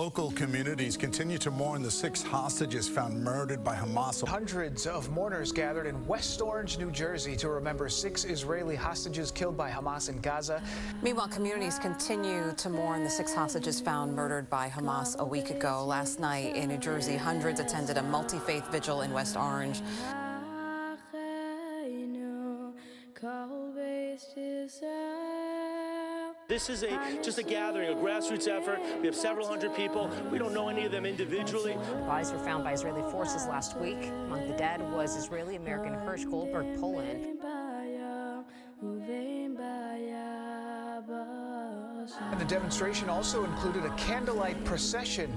Local communities continue to mourn the 6 hostages found murdered by Hamas. Hundreds of mourners gathered in West Orange, New Jersey to remember 6 Israeli hostages killed by Hamas in Gaza. Meanwhile, communities continue to mourn the 6 hostages found murdered by Hamas a week ago. Last night in New Jersey, hundreds attended a multi-faith vigil in West Orange. This is just a gathering, a grassroots effort. We have several hundred people. We don't know any of them individually. Bodies were found by Israeli forces last week. Among the dead was Israeli-American Hersh Goldberg-Polin. And the demonstration also included a candlelight procession.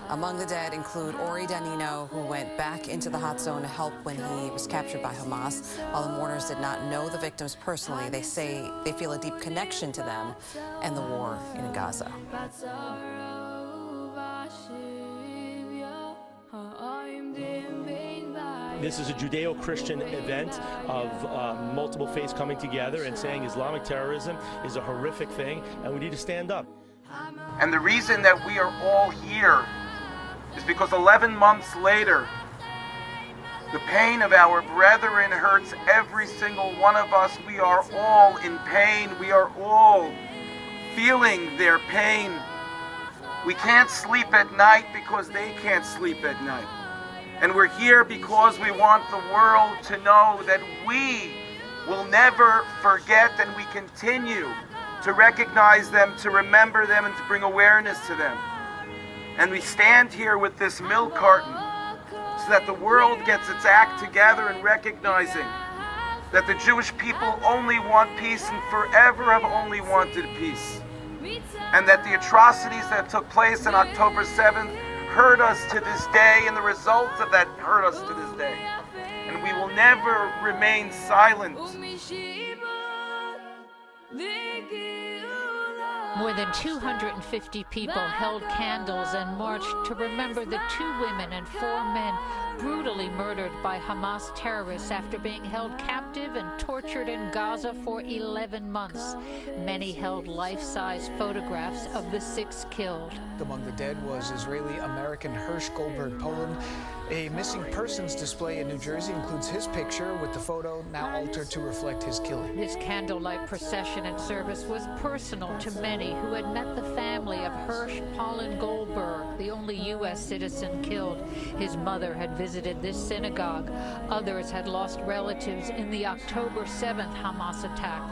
Among the dead include Ori Danino, who went back into the hot zone to help when he was captured by Hamas. While the mourners did not know the victims personally, they say they feel a deep connection to them and the war in Gaza. This is a Judeo-Christian event of multiple faiths coming together and saying Islamic terrorism is a horrific thing and we need to stand up. And the reason that we are all here is because 11 months later, the pain of our brethren hurts every single one of us. We are all in pain. We are all feeling their pain. We can't sleep at night because they can't sleep at night. And we're here because we want the world to know that we will never forget, and we continue to recognize them, to remember them, and to bring awareness to them. And we stand here with this milk carton so that the world gets its act together in recognizing that the Jewish people only want peace and forever have only wanted peace. And that the atrocities that took place on October 7th hurt us to this day, and the results of that hurt us to this day. And we will never remain silent. More than 250 people held candles and marched to remember the 2 women and 4 men brutally murdered by Hamas terrorists after being held captive and tortured in Gaza for 11 months. Many held life-size photographs of the 6 killed. Among the dead was Israeli-American Hersh Goldberg-Polin. A missing persons display in New Jersey includes his picture, with the photo now altered to reflect his killing. This candlelight procession and service was personal to many who had met the family of Hersh Polin Goldberg, the only U.S. citizen killed. His mother had visited this synagogue. Others had lost relatives in the October 7th Hamas attack.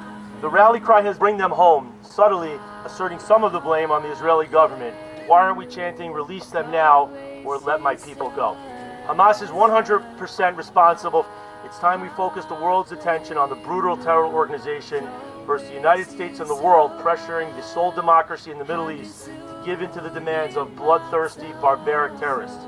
The rally cry has bring them home, subtly asserting some of the blame on the Israeli government. Why aren't we chanting, release them now, or let my people go? Hamas is 100% responsible. It's time we focus the world's attention on the brutal terror organization versus the United States and the world pressuring the sole democracy in the Middle East to give in to the demands of bloodthirsty, barbaric terrorists.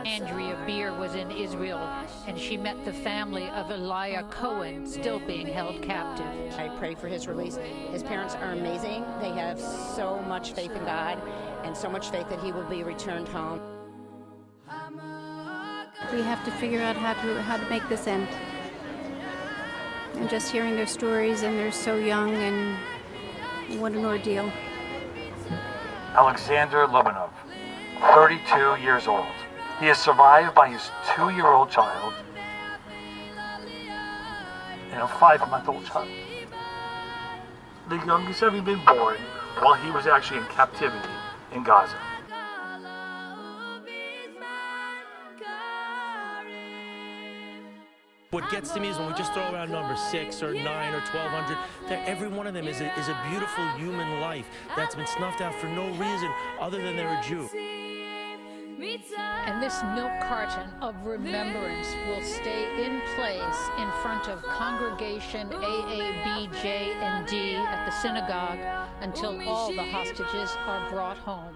Andrea Beer was in Israel, and she met the family of Elia Cohen, still being held captive. I pray for his release. His parents are amazing. They have so much faith in God and so much faith that he will be returned home. We have to figure out how to make this end. And just hearing their stories, and they're so young, and what an ordeal. Alexander Lobanov, 32 years old. He is survived by his 2-year-old child and a 5-month-old child. The youngest having been born while he was actually in captivity in Gaza. What gets to me is when we just throw around numbers 6 or 9 or 1,200, that every one of them is a beautiful human life that's been snuffed out for no reason other than they're a Jew. And this milk carton of remembrance will stay in place in front of Congregation AABJ and D at the synagogue until all the hostages are brought home.